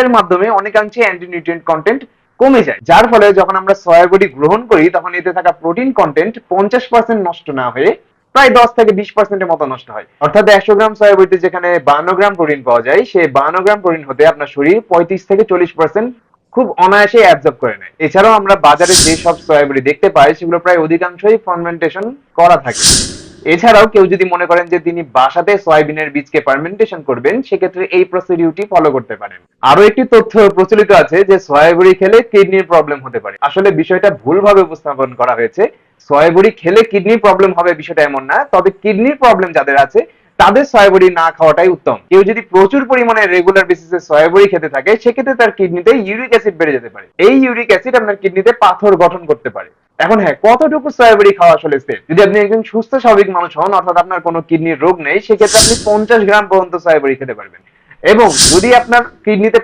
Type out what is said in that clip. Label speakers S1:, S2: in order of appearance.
S1: এর মাধ্যমে অনেকাংশে অ্যান্টি নিউট্রিয়েন্ট কন্টেন্ট কমে যায়, যার ফলে যখন আমরা সয়া বড়ি গ্রহণ করি তখন এতে থাকা প্রোটিন কন্টেন্ট 50% নষ্ট না হয়ে প্রায় 10 থেকে 20%-এর মতো নষ্ট হয়। অর্থাৎ 100 গ্রাম সয়া বড়িতে যেখানে 52 গ্রাম প্রোটিন পাওয়া যায়, সেই 52 গ্রাম প্রোটিন হতে আপনার শরীর 35 থেকে 40% খুব অনায়াসে অ্যাবজর্ব করে নেয়। এছাড়াও আমরা বাজারে যে সব সয়া বড়ি দেখতে পাই সেগুলো প্রায় অধিকাংশই ফার্মেন্টেশন করা থাকে। এছাড়াও কেউ যদি মনে করেন যে তিনি বাসাতে সয়াবিনের বীজকে ফার্মেন্টেশন করবেন, সেক্ষেত্রে এই প্রসিডিউরটি ফলো করতে পারেন। আরো একটি তথ্য প্রচলিত আছে যে সয়া বড়ি খেলে কিডনির প্রবলেম হতে পারে। আসলে বিষয়টা ভুলভাবে উপস্থাপন করা হয়েছে। সয়া বড়ি খেলে কিডনির প্রবলেম হবে বিষয়টা এমন না, তবে কিডনির প্রবলেম যাদের আছে তাদের সয়া বড়ি না খাওয়াটাই উত্তম। কেউ যদি প্রচুর পরিমাণে রেগুলার বেসিসে সয়া বড়ি খেতে থাকে, সেক্ষেত্রে তার কিডনিতে ইউরিক অ্যাসিড বেড়ে যেতে পারে। এই ইউরিক অ্যাসিড আপনার কিডনিতে পাথর গঠন করতে পারে। এখন হ্যাঁ, কতটুকু সয়া বড়ি খাওয়া আসলে সেফ? যদি আপনি একজন সুস্থ স্বাভাবিক মানুষ হন, অর্থাৎ আপনার কোনো কিডনির রোগ নেই, সেক্ষেত্রে আপনি 50 গ্রাম পর্যন্ত সয়া বড়ি খেতে পারবেন। এবং যদি আপনার কিডনিতে